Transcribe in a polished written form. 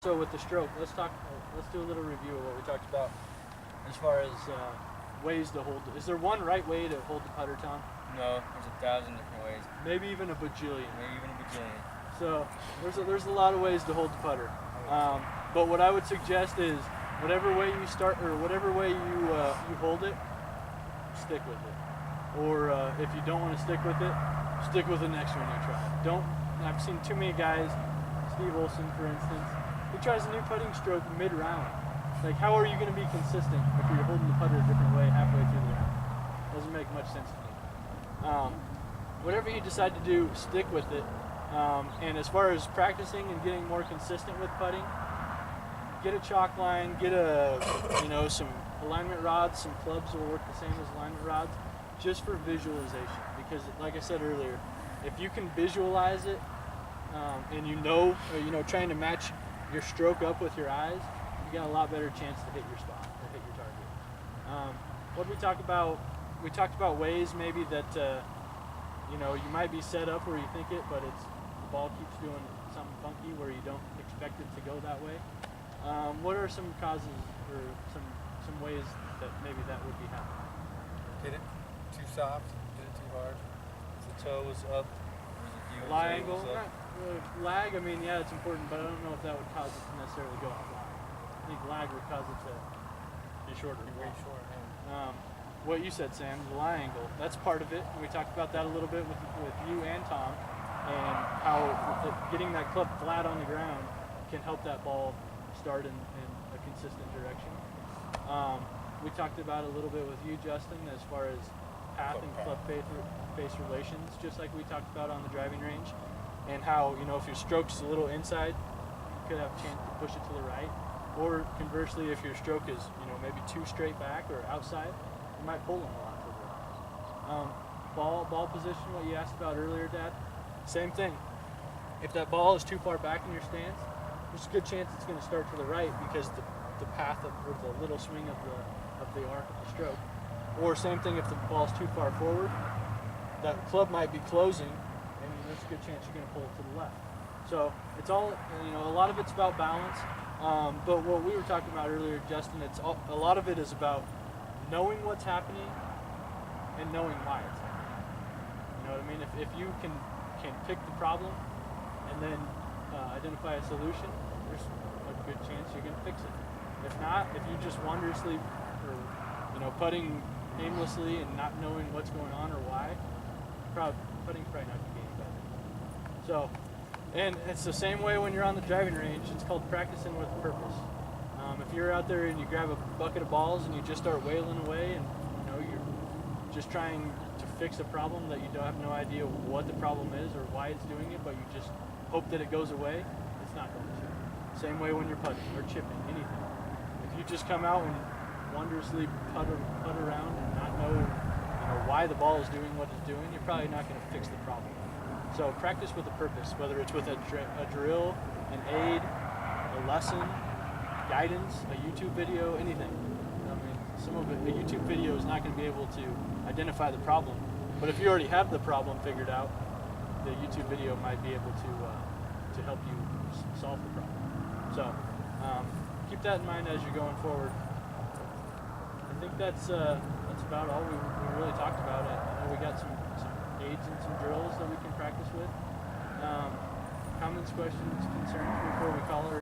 So with the stroke, let's do a little review of what we talked about as far as ways to hold. Is there one right way to hold the putter, Tom? No, there's 1,000 different ways. Maybe even a bajillion. Maybe even a bajillion. So there's a lot of ways to hold the putter. But what I would suggest is whatever way you start or whatever way you hold it, stick with it. Or if you don't want to stick with it, stick with the next one you try. I've seen too many guys. Steve Olson, for instance, he tries a new putting stroke mid-round. Like, how are you going to be consistent if you're holding the putter a different way halfway through the round? Doesn't make much sense to me. Whatever you decide to do, stick with it. And as far as practicing and getting more consistent with putting, get a chalk line, get some alignment rods, some clubs will work the same as alignment rods, just for visualization. Because, like I said earlier, if you can visualize it, and trying to match your stroke up with your eyes, you got a lot better chance to hit your spot or hit your target. What did we talk about? We talked about ways maybe that you might be set up where you think it, but the ball keeps doing something funky where you don't expect it to go that way. What are some causes or some ways that maybe that would be happening? Hit it too soft, hit it too hard. The toe was up. Lie angle. Lag, I mean, yeah, it's important, but I don't know if that would cause it to necessarily go out wide. I think lag would cause it to be shorter. Be way short. Yeah. What you said, Sam, the lie angle, that's part of it. We talked about that a little bit with you and Tom, and how getting that club flat on the ground can help that ball start in a consistent direction. We talked about it a little bit with you, Justin, as far as path and club face relations, just like we talked about on the driving range, and how, if your stroke's a little inside, you could have a chance to push it to the right, or conversely, if your stroke is maybe too straight back or outside, you might pull them a lot to the right. Ball position, what you asked about earlier, Dad, same thing. If that ball is too far back in your stance, there's a good chance it's going to start to the right because the path or the little swing of the arc of the stroke. Or same thing if the ball's too far forward, that club might be closing, and there's a good chance you're going to pull it to the left. So it's all, a lot of it's about balance. But what we were talking about earlier, Justin, a lot of it is about knowing what's happening and knowing why it's happening. You know what I mean? If you can pick the problem and then identify a solution, there's a good chance you're going to fix it. If not, if you just wondrously or putting aimlessly and not knowing what's going on or why, putting's probably not going to get any better. So, and it's the same way when you're on the driving range. It's called practicing with purpose. If you're out there and you grab a bucket of balls and you just start wailing away, and you're just trying to fix a problem that you don't have no idea what the problem is or why it's doing it, but you just hope that it goes away, it's not going to. Same way when you're putting or chipping, anything. If you just come out and wondrously putt around and not know why the ball is doing what it's doing, you're probably not going to fix the problem. So practice with a purpose, whether it's with a drill, an aid, a lesson, guidance, a YouTube video, anything. I mean, some of a YouTube video is not going to be able to identify the problem, but if you already have the problem figured out, the YouTube video might be able to help you solve the problem. So keep that in mind as you're going forward. I think that's about all we really talked about. I know we got some aids and some drills that we can practice with. Comments, questions, concerns before we call it.